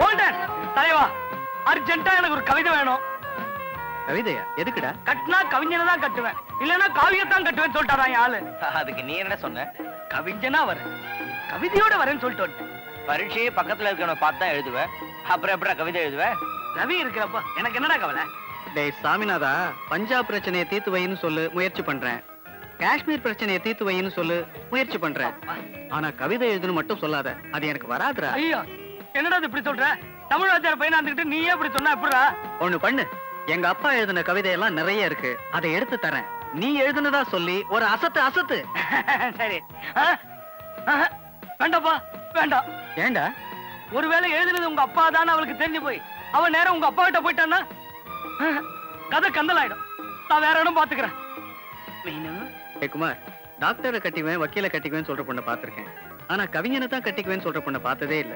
Golden தலைவா, அர்ஜென்ட்டா எனக்கு ஒரு கவிதை வேணும். கவிதையா? எதுக்குடா? கட்டினா கவிஞனை தான் கட்டுவேன், இல்லன்னா காவியத்தான் கட்டுவேன்னு சொல்லிட்டாரான் ஆளு. அதுக்கு நீ என்ன சொன்ன? கவிஞனா வரேன், கவிதையோட வரேன்னு சொல்லிட்டு. பரீட்சையே பக்கத்துல இருக்கவன பார்த்து தான் எழுதுவேன், அப்புறம் எப்படா கவிதை எழுதுவேன்? ரவி இருக்கிறப்ப எனக்கு என்னடா கவலை? டேய் சாமிநாதா, பஞ்சாப் பிரச்சனையை தீர்த்து வைன்னு சொல்லு, முயற்சி பண்றேன். காஷ்மீர் பிரச்சனையை தீர்த்து வைன்னு சொல்லு, முயற்சி பண்றேன். ஆனா கவிதை எழுதுன்னு மட்டும் சொல்லாத, அது எனக்கு வராதுடா. ஐயா, என்னடா இப்படி சொல்ற? தமிழ் வாத்தியார் பையனா இருந்துகிட்டு நீயே இப்படி சொன்னா எப்படிடா? ஒண்ணு பண்ணு, எங்க அப்பா எழுதின கவிதையெல்லாம் நிறைய இருக்கு, அதை எடுத்து தரேன். நீ எழுதுனதா சொல்லி ஒரு அசத்து அசத்து. சரி. வேண்டாப்பா, வேண்டாம். ஏண்டா? ஒருவேளை எழுதுனது உங்க அப்பா தான் அவளுக்கு தெரிஞ்சு போய் அவன் நேரம் உங்க அப்பா கிட்ட போயிட்டான்னா கதை கந்தலாயிடும். நான் வேற இடம் பாத்துக்கிறேன். குமார், டாக்டரை கட்டிக்குவேன், வக்கீல கட்டிக்குவேன் சொல்ற பொண்ணை பாத்திருக்கேன். ஆனா கவிஞனை தான் கட்டிக்குவேன்னு சொல்ற பொண்ணை பார்த்ததே இல்ல.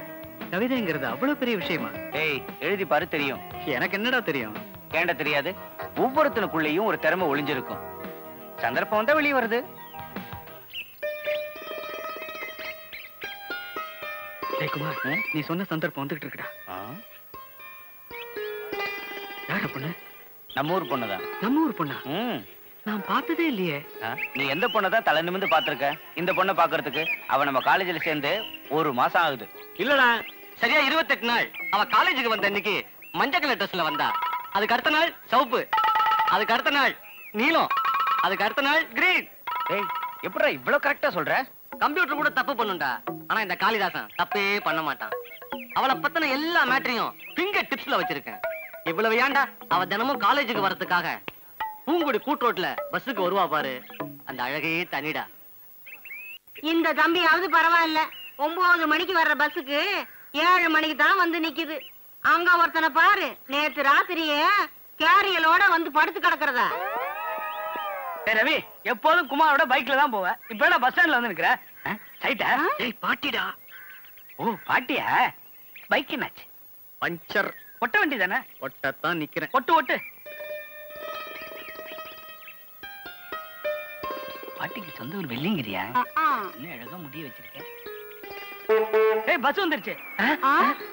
கவிதைங்கிறது அவ்வளவு பெரிய விஷயமா? ஏய், எழுதி பாரு, தெரியும். எனக்கு என்னடா தெரியும்? ஏண்ட தெரியாது? ஒவ்வொருத்தனுக்குள்ளேயும் ஒரு திறமை ஒளிஞ்சிருக்கும். சந்தர்ப்பம் வந்தா வெளியே வருது. குமார், நீ சொன்ன சந்தர்ப்பம் வந்துகிட்டு இருக்குடா. யார பொண்ணு? நம்ம ஊர் பொண்ணுதான். நம்ம ஊர் பொண்ணா? நான் பார்த்ததே இல்லையே. நீ எந்த பொண்ணதான் தலை நிமிந்து பாத்திருக்க? இந்த பொண்ணை பாக்குறதுக்கு அவ நம்ம காலேஜ்ல சேர்ந்து 1 மாசம் ஆகுது. இல்லடா, சரியா 28 நாள். அவ காலேஜுக்கு வந்த அன்னைக்கு மஞ்சள் கலர் ட்ரெஸ்ல வந்தா. அதுக்கு அடுத்த நாள் சிவப்பு, அதுக்கு அடுத்த நாள் நீலம், அதுக்கு அடுத்த நாள் கிரீன். ஏய், எப்படா இவ்வளவு கரெக்டா சொல்ற? கம்ப்யூட்டர் கூட தப்பு பண்ணுண்டா, ஆனா இந்த காளிதாசன் தப்பே பண்ண மாட்டான். அவளை பத்தின எல்லா மேட்டரையும் ஃபிங்கர் டிப்ஸ்ல வச்சிருக்கேன். இவ்வளவு ஏண்டா, அவ தினமும் காலேஜுக்கு வரதுக்காக பூங்குடி கூட்ரோட்ல பஸ்ஸுக்கு வருவா பாரு, அந்த அழகே தனிடா. இந்த தம்பியாவது பரவாயில்ல, 9 மணிக்கு வர்ற பஸ்ஸுக்கு 7 மணிக்கு தான் வந்து நிக்குது. அங்க ஒருத்தனை பாரு, நேத்து ராத்திரியே கேரியலோட வந்து படுத்து கிடக்குறதா. ரவி, எப்போதும் குமாரோட பைக்ல தான் போவேன். இப்ப என்ன பஸ் ஸ்டாண்ட்ல வந்து நிக்கிற? சைட்டா? ஏய் பாட்டிடா. ஓ பாட்டியா? பைக் என்னாச்சு? பஞ்சர். ஒட்ட வண்டி தானே? ஒட்டத்தான் நிக்கிறேன். ஒட்டு ஒட்டு. பாட்டிக்கு சொந்த ஒரு வெள்ளிங்கிறியா? என்ன அழகா முடிய வச்சிருக்கேன். ஏய், பஸ் வந்துருச்சு.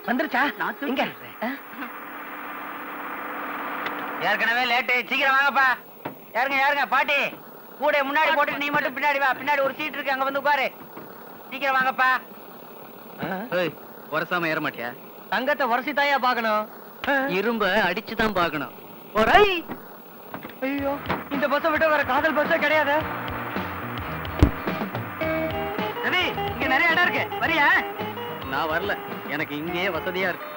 வந்துருச்சா? நான் தூங்க. ஏற்கனவே லேட்டு, சீக்கிரம் வாங்கப்பா. யாருங்க பாட்டி, கூட முன்னாடி போட்டு நீ மட்டும் பின்னாடி வா. பின்னாடி ஒரு சீட் இருக்கு, அங்க வந்து உட்காரு. சீக்கிரம் வாங்கப்பா. வரசாம ஏற மாட்டியா? தங்கத்தை வரசி தாயா பாக்கணும், இரும்ப அடிச்சுதான் பாக்கணும். ஐயோ, இந்த பஸ்ஸை விட்டு வர காதல் பஸ்ஸே கிடையாது. ரவி, இங்க நிறைய இடம் இருக்கு, வரியா? நான் வரல, எனக்கு இங்கே வசதியா இருக்கு.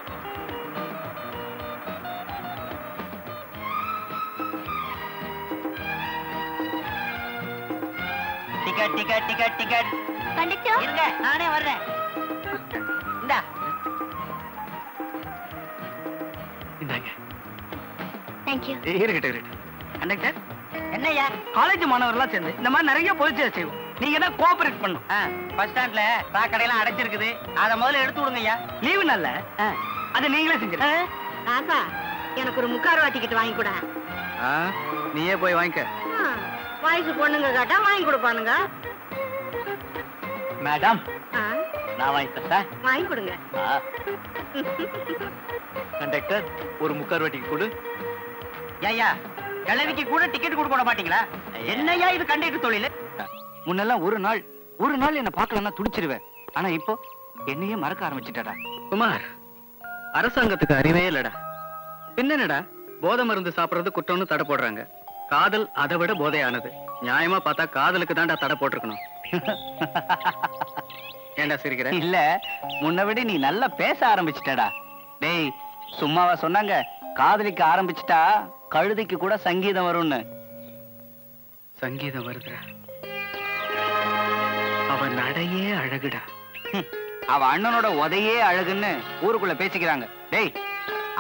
Ticket ticket ticket ticket. Conductor இருங்க, நானே வர்றேன். இந்தா. இந்தாங்க. Thank you. இருக்கட்டும். கண்டக்டர், என்னய்யா? காலேஜ் மாணவர்களா சேர்ந்து இந்த மாதிரி நிறைய பொலிச்சை செய்வோம். நீங்க தான் கோஆபரேட் பண்ணும். பஸ் ஸ்டாண்ட்ல சாக்கடையெல்லாம் அடைச்சிருக்குது, அதை முதல்ல எடுத்து விடுங்கய்யா. லீவு நல்ல அது நீங்களே செஞ்சிருங்க. ராசா, எனக்கு ஒரு முக்காரவா டிக்கெட் வாங்கி கூட. நீயே போய் வாங்கிக்க. வயசு பொண்ணுங்க கேட்டா வாங்கி கொடுப்பானுங்க. மேடம், நான் வாங்கி தரேன். வாங்கி கொடுங்க. கண்டக்டர், ஒரு முக்கார்வாட்டிக்கு கொடு. ஐயா, கிழவிக்கு கூட டிக்கெட் கொடுக்க மாட்டீங்களா? என்னையா இது கண்டக்டர் தொழில்? முன்னெல்லாம் ஒரு நாள் என்ன பார்க்கலன்னா துடிச்சிருவேன். ஆனா இப்போ என்னையே மறக்க ஆரம்பிச்சுட்டடா. குமார், அரசாங்கத்துக்கு அறிவே இல்லடா. என்னடா, போதை மருந்து சாப்பிடுறது குற்றம்னு தடை போடுறாங்க. காதல் அதை விட போதையானது. நியாயமா பார்த்தா காதலுக்கு தான்டா தடை போட்டிருக்கணும். ஏண்டா சிரிக்கிற? இல்ல, முன்ன விட நீ நல்லா பேச ஆரம்பிச்சிட்டடா. டேய், சும்மாவா சொன்னாங்க காதலிக்க ஆரம்பிச்சுட்டா கழுதைக்கு கூட சங்கீதம் வரும்னு? சங்கீதம் வருதுடா. அவன் நடையே அழகுடா. அவ அண்ணனோட உதையே அழகுன்னு ஊருக்குள்ள பேசிக்கிறாங்க. டேய்,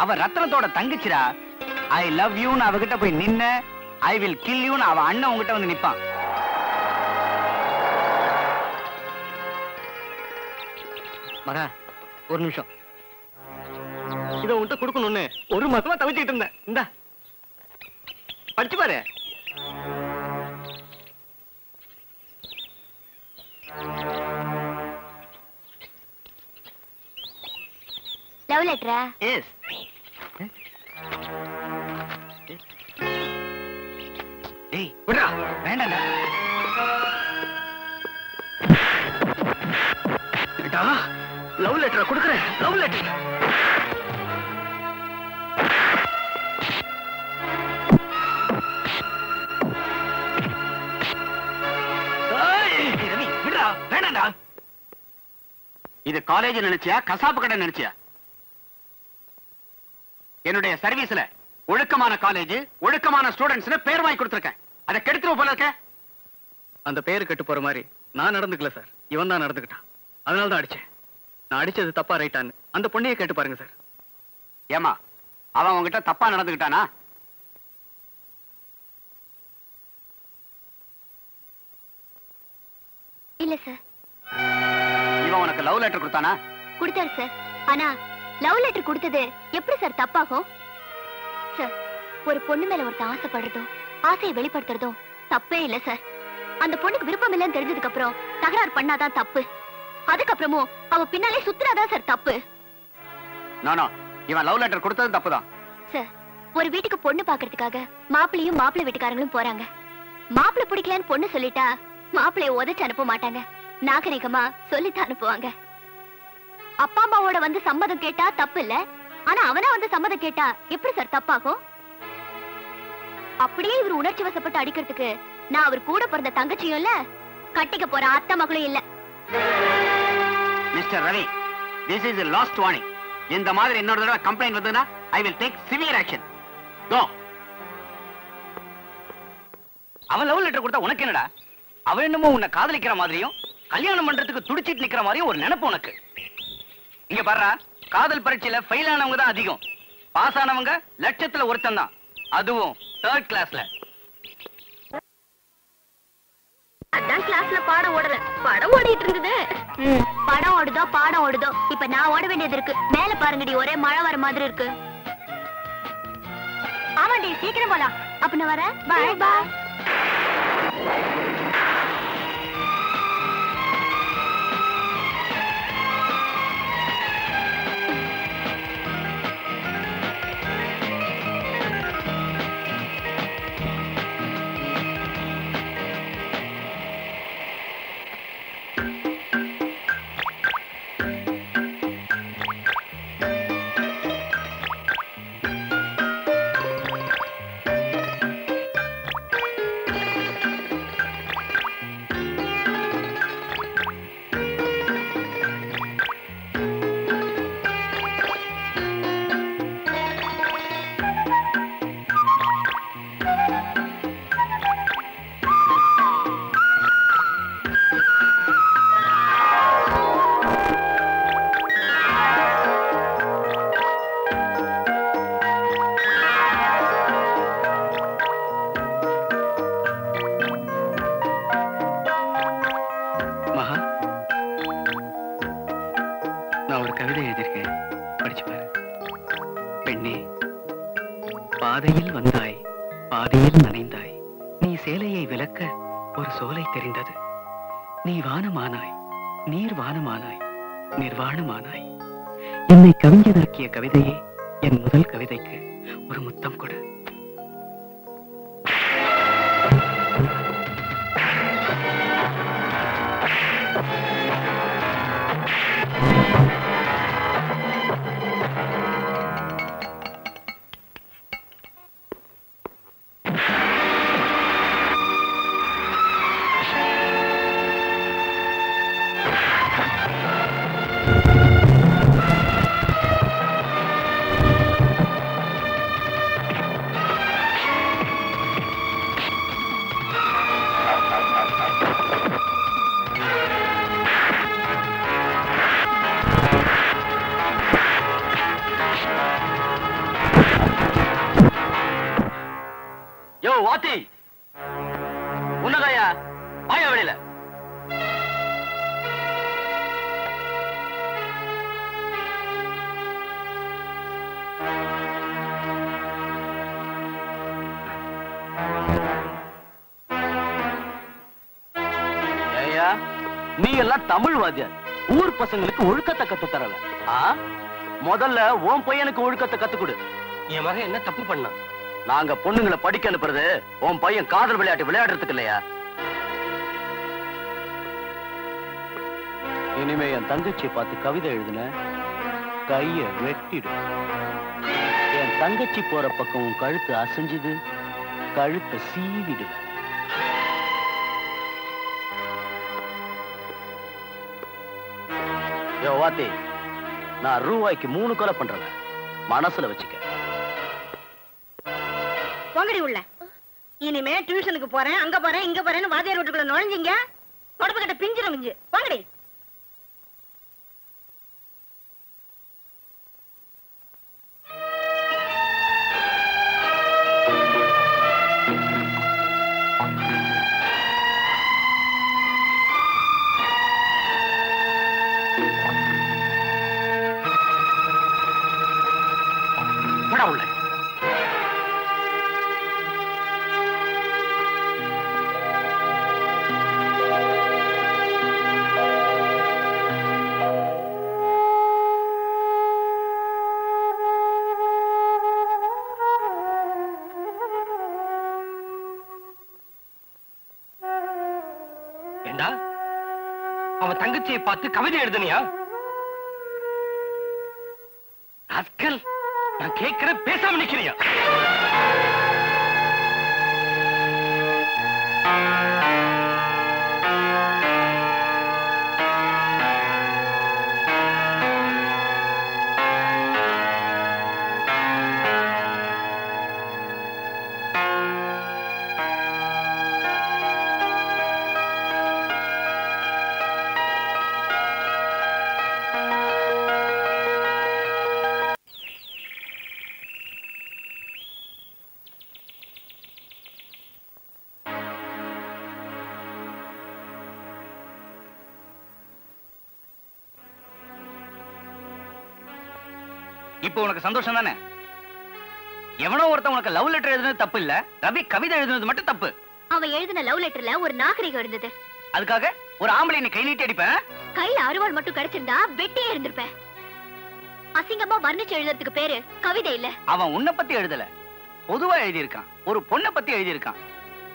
அவ ரத்னத்தோட தங்கச்சிடா. ஐ லவ் யூன்னு அவகிட்ட போய் நின்ன, ஐ வில் கில் யூன்னு அவ அண்ணன் உங்ககிட்ட வந்து நிப்பான். மகா, ஒரு நிமிஷம். இதை உன்கிட்ட கொடுக்கணும்னு 1 மாசமா தவிச்சிட்டு இருந்தேன். இந்தா படிச்சு பாரு. லவ் லெட்டரா? எஸ். டேய் விடுடா. வேண்டாம்டா. டா லவ் லெட்டர் கொடுக்கறேன். Love letter. ரவி விடுடா. வேண்டாம்டா. இது காலேஜ் நினைச்சியா கசாப்பு கடை நினைச்சியா? என்னுடைய சர்வீஸ்ல ஒழுக்கமான காலேஜ் ஒழுக்கமான ஸ்டூடெண்ட்ஸ் பேர் வாங்கி கொடுத்திருக்கேன். அதை கெடுத்துருவ போல இருக்க. அந்த பேரு கெட்டு போற மாதிரி நான் நடந்துக்கல சார். இவன் தான் நடந்துக்கிட்டான். அதனால தான் அடிச்சேன். நான் அடிச்சது தப்பா ரைட்டான்னு அந்த பொண்ணையே கேட்டு பாருங்க சார். ஏமா அவன் உங்ககிட்ட தப்பா நடந்துக்கிட்டானா? இல்ல சார். இவன் உனக்கு லவ் லெட்டர் கொடுத்தானா? கொடுத்தாரு சார். ஆனா லவ் லெட்டர் கொடுத்தது எப்படி சார் தப்பாகும்? சார், ஒரு பொண்ணு மேல ஒருத்தன் ஆசைப்படுறதும் ஆசையை வெளிப்படுத்துறதும் தப்பே இல்ல சார். அந்த பொண்ணுக்கு விருப்பம் இல்லைன்னு தெரிஞ்சதுக்கு அப்புறம் தகராறு பண்ணாதான் தப்பு. அதுக்கப்புறமும் அவ பின்னாலே சுத்துறாதான் சார் தப்பு. நானோ இவன் லவ் லெட்டர் கொடுத்தது தப்புதான் சார். ஒரு வீட்டுக்கு பொண்ணு பாக்குறதுக்காக மாப்பிள்ளையும் மாப்பிள்ளை வீட்டுக்காரங்களும் போறாங்க. மாப்பிள்ளை பிடிக்கலன்னு பொண்ணு சொல்லிட்டா மாப்பிள்ளைய உதைச்சு அனுப்ப மாட்டாங்க. நாகரிகமா சொல்லித்தான் அனுப்புவாங்க. அப்பா அம்மாவோட வந்து சம்மதம் கேட்டா தப்பு இல்ல. ஆனா அவனா வந்து சம்மதம் கேட்டா எப்படி சார் தப்பாகும்? அப்படியே இவர் உணர்ச்சி வசப்பட்டு அடிக்கிறதுக்கு நான் அவர் கூட பிறந்த தங்கச்சியும் இல்ல, கட்டிக்க போற அத்தை மகளும் இல்ல. Mister Ravi, this is the last warning. இந்த மாதிரி இன்னொரு தடவை கம்ப்ளைண்ட் வந்ததுனா I will take severe action. Go. அவன் லவ் லெட்டர் கொடுத்தா உனக்கு என்னடா? அவன் என்னமோ உன்னை காதலிக்கிற மாதிரியும் கல்யாணம் பண்றதுக்கு துடிச்சிட்டு நிக்கிற மாதிரியும் ஒரு நினைப்பு உனக்கு. இங்க பாருடா, காதல் பரீட்சையில ஃபெயில் ஆனவங்க தான் அதிகம். பாஸ் ஆனவங்க லட்சத்துல ஒருத்தன் தான், அதுவும் 3rd கிளாஸ்ல. அதான் கிளாஸ்ல பாடம் ஓடல, படம் ஓடிட்டு இருந்தது. படம் ஓடுதோ பாடம் ஓடுதோ, இப்ப நான் ஓட வேண்டியது இருக்கு. மேல பாருங்கடி, ஒரே மழை வர மாதிரி இருக்கு. ஆமாண்டி, சீக்கிரம் போலாம். அப்ப நான் வரேன். பாய் பாய். பாதையில் வந்தாய், பாதையில் நனைந்தாய், நீ சேலையை விலக்க ஒரு சோலை தெரிந்தது. நீ வானமானாய், நீர் வானமானாய், நிர்வாணமானாய். என்னை கவிஞனாக்கிய கவிதையே, என் முதல் கவிதைக்கு ஒரு முத்தம் கொடு. வாத்தி உன்னதாயா வாயா வெளியில. நீ எல்லாம் தமிழ் வாத்தியார், ஊர் பசங்களுக்கு ஒழுக்கத்தை கத்து தரல. முதல்ல உன் பையனுக்கு ஒழுக்கத்தை கத்து கொடு. என் மகன் என்ன தப்பு பண்ணா? நாங்க பொண்ணுங்களை படிக்க அனுப்புறது உன் பையன் காதல் விளையாட்டு விளையாடுறதுக்கு இல்லையா? இனிமே என் தங்கச்சியை பார்த்து கவிதை எழுதுன கைய வெட்டிடு. என் தங்கச்சி போற பக்கம் உன் கழுத்து அசைஞ்சுது, கழுத்தை சீவிடுவேன். வாத்தி, நான் ரூபாய்க்கு 3 கொலை பண்றேன், மனசுல வச்சுக்க. பொங்கடி உள்ள இனிமே டியூஷனுக்கு போறேன், அங்க போறேன், இங்க போறேன்னு வாத்தியார் வீட்டுக்குள்ள நுழைஞ்சிங்க தொடப்பு கிட்ட பிஞ்சிரும் மிஞ்சு. பொங்கடி. உள்ள ஏண்டா அவன் தங்கச்சியை பார்த்து கவிதை எழுதுனியா? அஸ்கல், நான் கேட்கிறேன், பேசாம நிக்கிறியா? இப்போ உனக்கு சந்தோஷம் தானே? எவனோ ஒருத்தன் உனக்கு லவ் லெட்டர் எழுதுனது தப்பு இல்ல, ரவி கவிதை எழுதுனது மட்டும் தப்பு. அவன் எழுதின லவ் லெட்டர்ல ஒரு நாகரிகம் இருந்தது. அதுக்காக ஒரு ஆம்பளை நீ கை நீட்டி அடிப்பேன்? கையில அருவாள் மட்டும் கிடைச்சிருந்தா வெட்டியே இருந்திருப்பேன். அசிங்கமா வர்ணிச்சு எழுதுறதுக்கு பேரு கவிதை இல்ல. அவன் உன்னை பத்தி எழுதல, பொதுவா எழுதியிருக்கான். ஒரு பொண்ணை பத்தி எழுதியிருக்கான்.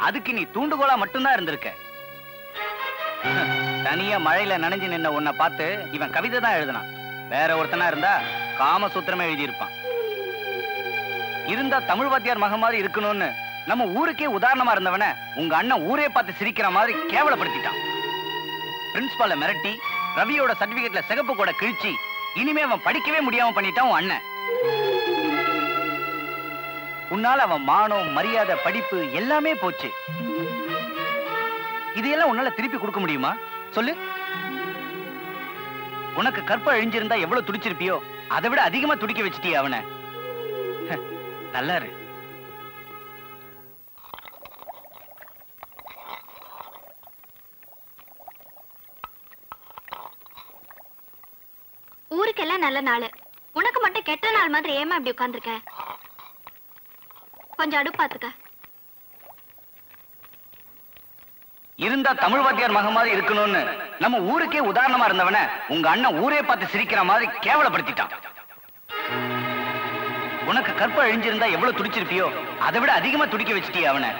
அதுக்கு நீ தூண்டுகோலா மட்டும்தான் இருந்திருக்க. தனியா மழையில நனைஞ்சு நின்ன உன்னை பார்த்து இவன் கவிதை தான் எழுதினான். வேற ஒருத்தனா இருந்தா காமசூத்திரமே எழுதியிருப்பான். இருந்தா தமிழ் வாத்தியார் மகன் மாதிரி இருக்கணும்னு நம்ம ஊருக்கே உதாரணமா இருந்தவன உங்க அண்ணன் ஊரே பார்த்து சிரிக்கிற மாதிரி கேவலப்படுத்திட்டான். பிரின்சிபால மிரட்டி ரவியோட சர்டிபிகேட்ல சிகப்பு கூட கிழிச்சு இனிமே அவன் படிக்கவே முடியாம பண்ணிட்டான் உன் அண்ணன். உன்னால அவன் மானம், மரியாதை, படிப்பு எல்லாமே போச்சு. இதையெல்லாம் உன்னால திருப்பி கொடுக்க முடியுமா சொல்லு? உனக்கு கற்ப அழிஞ்சிருந்தா எவ்வளவு துடிச்சிருப்பியோ அதை விட அதிகமா துடிக்க வச்சிட்டிய அவனை. நல்லா இரு. ஊருக்கெல்லாம் நல்ல நாள், உனக்கு மட்டும் கெட்ட நாள் மாதிரி ஏமா இப்படி உட்கார்ந்திருக்க? கொஞ்சம் அடுப்பாத்துக்க. இருந்தா தமிழ் வாத்தியார் மகன் மாதிரி இருக்கணும்னு நம்ம ஊருக்கே உதாரணமா இருந்தவன உங்க அண்ணன் ஊரே பார்த்து சிரிக்கிற மாதிரி கேவலப்படுத்திட்டான். உனக்கு கற்ப அழிஞ்சிருந்தா எவ்வளவு துடிச்சிருப்பியோ அதை விட அதிகமா துடிக்க வச்சிட்டிய அவனை.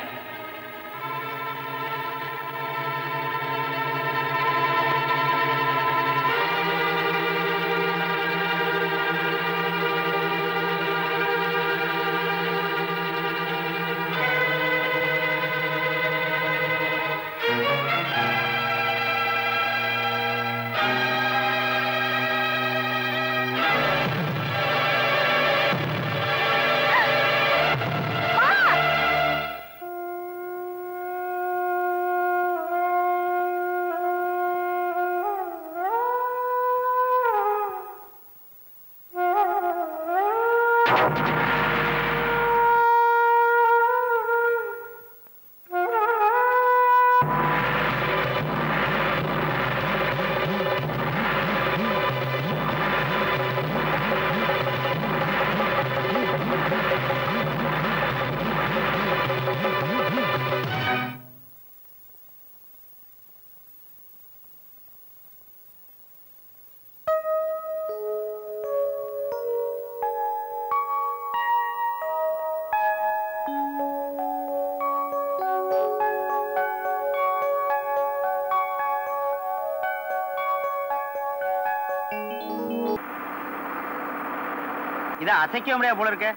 இத அசைக்க முடியாது போல இருக்கு.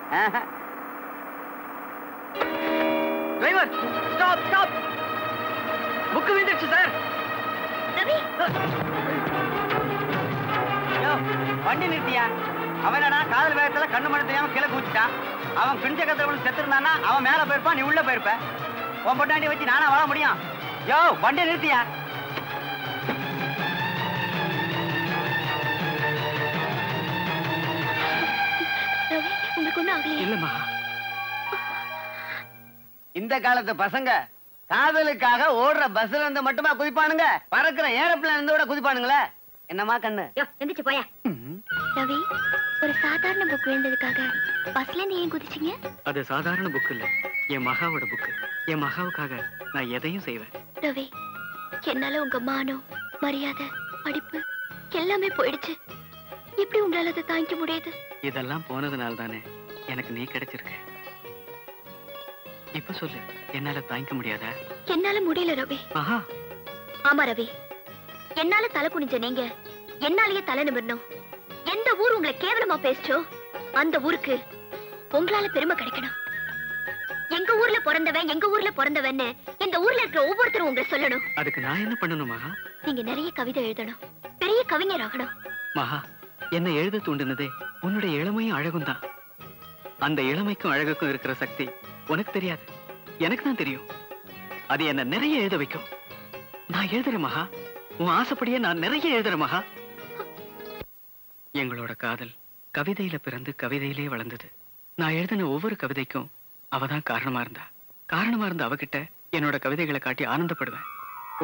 Driver stop stop. புக் விழுந்துருச்சு சார். ரவி வண்டி நிறுத்தியா? அவனடா காதல் வேகத்துல கண்ணு மணி தெரியாம கீழே குதிச்சுட்டான். அவன் பின்சக்கத்துல செத்து இருந்தானா அவன் மேல போயிருப்பான், நீ உள்ள போயிருப்ப. உன் பொட்டாண்டி வச்சு நானா வாழ முடியும்? யோ வண்டி நிறுத்தியா? ரவி உங்களுக்கு ஒண்ணும் ஆகலையே? இல்லம்மா. இந்த காலத்து பசங்க காதலுக்காக ஓடுற பஸ்ல இருந்து மட்டுமா குதிப்பானுங்க? பறக்கிற ஏரோப்ளேன் இருந்து கூட குதிப்பானுங்களே. என்னமா கண்ணு? எந்திரிச்சு போயா. ரவி ஒரு சாதாரண புக் விழுந்ததுக்காக பஸ்ல இருந்து ஏன் குதிச்சீங்க? அது சாதாரண புக் இல்ல, என் மகாவோட புக். என் மகாவுக்காக நான் எதையும் செய்வேன். ரவி என்னால உங்க மானம், மரியாதை, படிப்பு எல்லாமே போயிடுச்சு. எப்படி உங்களால அதை தாங்கிக்க முடியுது? இதெல்லாம் போனதுனால தானே எனக்கு நீ கிடைச்சிருக்க. இப்ப சொல்லு, என்னால தாங்கிக்க முடியாதா? என்னால முடியல ரவி. மகா ஆமா ரவி, என்னால தலை குனிஞ்ச நீங்க என்னாலேயே தலை நிமிரணும். எந்த ஊர் உங்களை கேவலமா பேசிச்சோ அந்த ஊருக்கு உங்களால பெருமை கிடைக்கணும். எங்க ஊர்ல பிறந்தவன் எங்க ஊர்ல பிறந்தவன்னு இந்த ஊர்ல இருக்கிற ஒவ்வொருத்தரும் உங்களை சொல்லணும். அதுக்கு நான் என்ன பண்ணணும் மகா? நீங்க நிறைய கவிதை எழுதணும், பெரிய கவிஞர் ஆகணும். மகா, என்ன எழுத தூண்டினதே உன்னுடைய இளமையும் அழகும் தான். அந்த இளமைக்கும் அழகுக்கும் இருக்கிற சக்தி உனக்கு தெரியாது, எனக்கு தான் தெரியும். அது என்ன நிறைய எழுத வைக்கும். நான் எழுதுறேன் மகா, உன் ஆசைப்படியே நான் நிறைய எழுதுறேன் மகா. எங்களோட காதல் கவிதையில பிறந்து கவிதையிலே வளர்ந்தது. நான் எழுதின ஒவ்வொரு கவிதைக்கும் அவதான் காரணமா இருந்த அவகிட்ட என்னோட கவிதைகளை காட்டி ஆனந்தப்படுவேன்.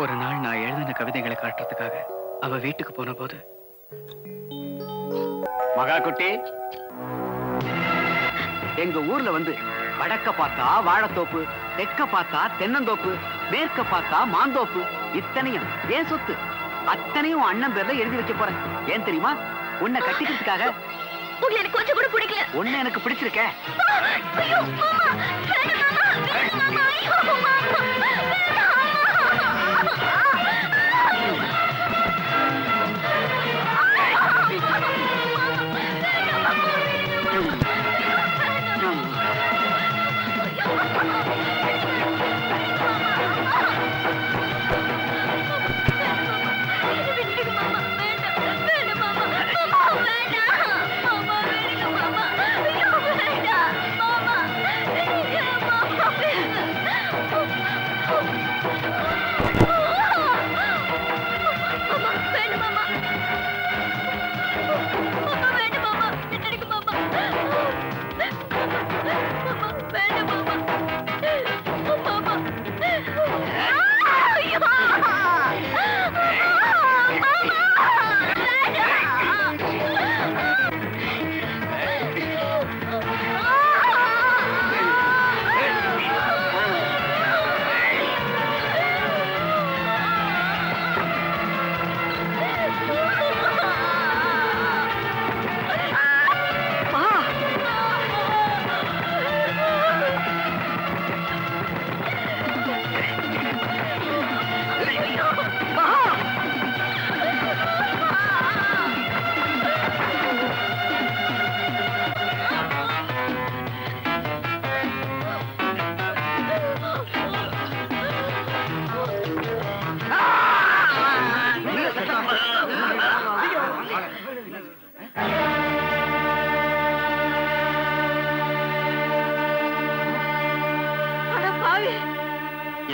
ஒரு நாள் நான் எழுதின கவிதைகளை காட்டுறதுக்காக அவ வீட்டுக்கு போன போது, மகா குட்டி, எங்க ஊர்ல வந்து வடக்க பார்த்தா வாழைத்தோப்பு, தெற்க பார்த்தா தென்னந்தோப்பு, மேற்க பார்த்தா மாந்தோப்பு, இத்தனையும் ஏன் சொத்து, அத்தனையும் அண்ணன் பேர்ல எழுதி வைக்க போறேன். ஏன் தெரியுமா? உன்னை கட்டிக்கிறதுக்காக. உங்களை எனக்கு கொஞ்சம் கூட பிடிக்கல. உன்னை எனக்கு பிடிச்சிருக்க. ஐயோ மாமா, வேண்டாம் மாமா, வேண்டாம் மாமா, ஐயோ மாமா,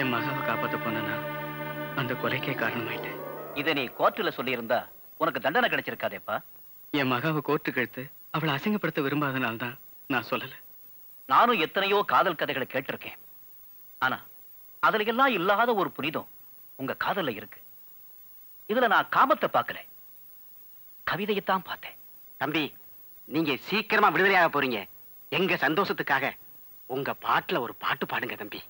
என் மகாவை காப்பாத்த போனா அந்த கொலைக்கே காரணமாயிட்டேன். இதை நீ கோர்ட்டுல சொல்லி இருந்தா உனக்கு தண்டனை கிடைச்சிருக்காதேப்பா. என் மகாவை கோர்ட்டுக்கு எடுத்து அவளை அசிங்கப்படுத்த விரும்பாதனால்தான் நான் சொல்லல. நானும் எத்தனையோ காதல் கதைகளை கேட்டிருக்கேன். ஆனா அதுல எல்லாம் இல்லாத ஒரு புனிதம் உங்க காதல்ல இருக்கு. இதுல நான் காமத்தை பார்க்கல, கவிதையைத்தான் பார்த்தேன். தம்பி, நீங்க சீக்கிரமா விடுதலையாக போறீங்க. எங்க சந்தோஷத்துக்காக உங்க பாட்டுல ஒரு பாட்டு பாடுங்க தம்பி.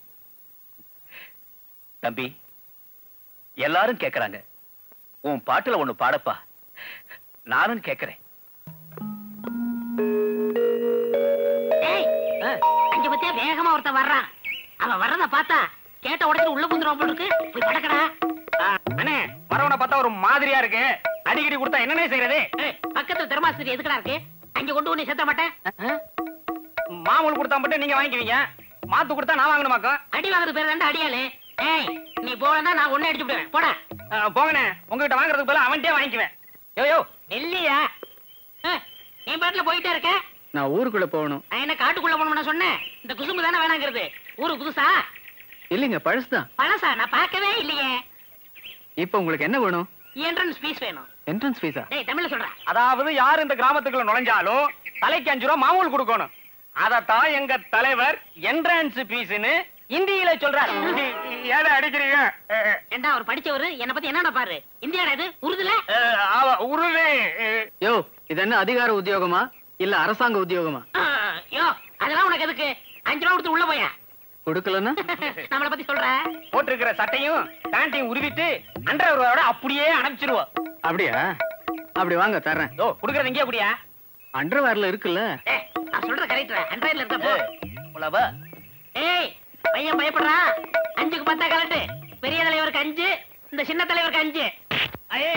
தம்பி, எல்லாரும் கேக்குறாங்க, உன் பாட்டுல ஒண்ணு பாடப்பா. நானும் கேக்குறேன். அங்க பத்தியா வேகமா ஒருத்தன் வர்றான். அவன் வர்றத பார்த்தா கேட்ட உடனே உள்ள புந்துருவான் போல இருக்கு. போய் படக்கடா. அண்ணே, வரவனை பார்த்தா ஒரு மாதிரியா இருக்கு. அடிக்கடி கொடுத்தா என்னன்னே செய்யறது? பக்கத்துல தெர்மாஸ்டர் எதுக்கடா இருக்கு? அங்க கொண்டு உன்னை சேர்த்த மாட்டேன். மாமூல் கொடுத்தா மட்டும் நீங்க வாங்கிக்குவீங்க, மாத்து கொடுத்தா நான் வாங்கணுமாக்கும். அடி வாங்குறது பேர் தாண்டா அடியாளு. ஏய் நீ போலன்னா நான் ஒண்ணே அடிச்சு விடுவேன். போடா. போங்கண்ணே, உங்ககிட்ட வாங்குறதுக்கு பதிலா அவன்கிட்டயே வாங்கிக்குவேன். யோ நெல்லியா நீ பாட்டுல போயிட்டே இருக்க. நான் ஊருக்குள்ள போகணும். நான் என்ன காட்டுக்குள்ள போகணும்னு சொன்னேன். இந்த குசும்பு தானே வேணாங்கிறது. ஊரு புதுசா இல்லைங்க, பழசுதான். பழசா? நான் பார்க்கவே இல்லையே. இப்ப உங்களுக்கு என்ன வேணும்? என்ட்ரன்ஸ் ஃபீஸ் வேணும். என்ட்ரன்ஸ் ஃபீஸா? டேய் தமிழ்ல சொல்றேன். அதாவது யார் இந்த கிராமத்துக்குள்ள நுழைஞ்சாலும் தலைக்கு 5 ரூபா மாமூல் கொடுக்கணும். அதத்தான் எங்க தலைவர் என்ட்ரன்ஸ் ஃபீஸ்னு இந்தியில சொல்றாரு. ஏழை அடிக்கிறீங்க. ஏண்டா அவர் படிச்சவரு என்ன பத்தி என்னடா பாரு. இந்தியாடா இது? உருதுல உருது. யோ, இது என்ன அதிகார உத்தியோகமா இல்ல அரசாங்க உத்தியோகமா? யோ அதெல்லாம் உனக்கு எதுக்கு? 5 ரூபா கொடுத்து உள்ள போயா. கொடுக்கலன்னா நம்மள பத்தி சொல்ற. போட்டிருக்கிற சட்டையும் பேண்டையும் உருவிட்டு அண்டர் ரூபாயோட அப்படியே அனுப்பிச்சிருவோம். அப்படியா? அப்படி வாங்க, தர்றேன். ஓ, குடுக்கறது எங்கே அப்படியா? அண்டர்வேர்ல இருக்குல்ல. நான் சொல்ற கரெக்டா? அண்டர்வேர்ல இருக்க போ. உலவா. ஏய் பையன் பயப்படுறா. 5க்கு 10 கலட்டு. பெரிய தலைவருக்கு 5, இந்த சின்ன தலைவருக்கு 5. ஐயோ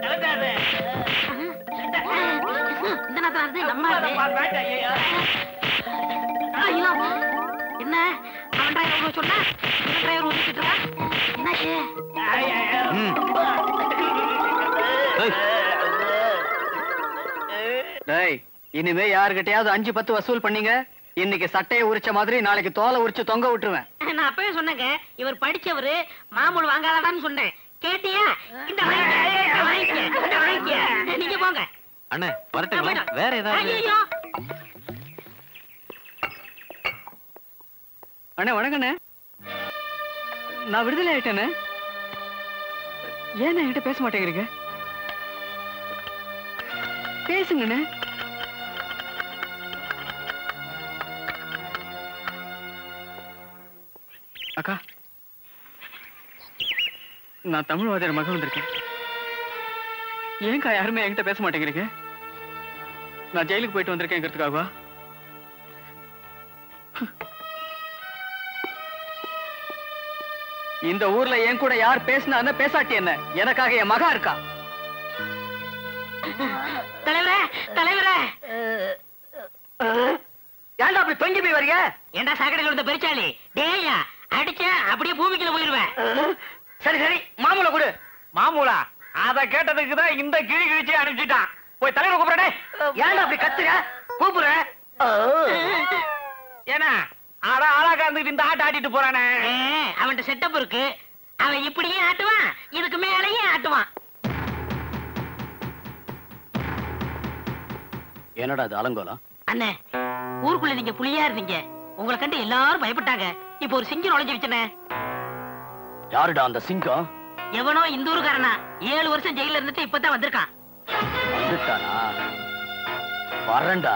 கலட்டாது. இந்த நாத்தா இருந்து நம்ம ஐயோ என்ன அவன் டிரைவர் சொன்னா டிரைவர் ஊத்திட்டு இருக்கா. என்னாச்சு? டேய், இனிமே யாருகிட்டயாவது 5-10 வசூல் பண்ணீங்க, இன்னைக்கு சட்டையை உரிச்ச மாதிரி நாளைக்கு தோலை உரிச்சு தொங்க விட்டுருவேன். நான் அப்பவே சொன்னேங்க, இவர் படிச்சவரு, மாமூல் வாங்காதான்னு சொன்னேன். கேட்டியா? இந்த நீங்க போங்க. அண்ணே வரட்டுங்களா? வேற ஏதாவது? ஐயோ அண்ணே வணக்கண்ணே. நான் விடுதலை ஆயிட்டேனே. ஏன் என்கிட்ட பேச மாட்டேங்கிறீங்க? பேசுங்கண்ணே. அக்கா, நான் தமிழ் வாத்தியார் மகன் வந்திருக்கேன். ஏன்க்கா யாருமே என்கிட்ட பேச மாட்டேங்கிறீங்க? நான் ஜெயிலுக்கு போயிட்டு வந்திருக்கேங்கிறதுக்காகவா? இந்த ஊர்ல என் கூட யார் பேசினா பேசாட்டி என்ன, எனக்காக என் மகா இருக்கா. தலைவரே தலைவரே. ஏன்டா அப்படி தொங்கி போய் வரீங்க? ஏண்டா சாக்கடையில் இருந்த பெருச்சாளி. டேயா அடிச்ச அப்படியே பூமிக்குள்ள போயிருவேன். சரி சரி, மாமூல கொடு. மாமூலா? அத கேட்டதுக்கு தான் இந்த கிழி கிழிச்சு அனுப்பிச்சிட்டான். போய் தலைவர் கூப்பிடுறே. ஏன்டா அப்படி கத்துற? கூப்பிடுற. ஏன்னா அட ஆளாக்கா இருந்துட்டு இந்த ஆட்ட ஆட்டிட்டு போறானே. அவன்கிட்ட செட்டப் இருக்கு. அவன் இப்படியே ஆட்டுவான், இதுக்கு மேலேயே ஆட்டுவான். என்னடா அது அலங்கோலம்? அண்ணே, ஊருக்குள்ள நீங்க புலியா இருந்தீங்க. உங்களை கண்டு எல்லாரும் பயப்பட்டாங்க. இப்ப ஒரு சிங்கம் நுழைஞ்சிருச்சுனே. யாருடா அந்த சிங்கம்? எவனோ இந்த ஊருக்காரனா 7 வருஷம் ஜெயில இருந்துட்டு இப்பதான் வந்திருக்கான். வந்துட்டானா? வரண்டா.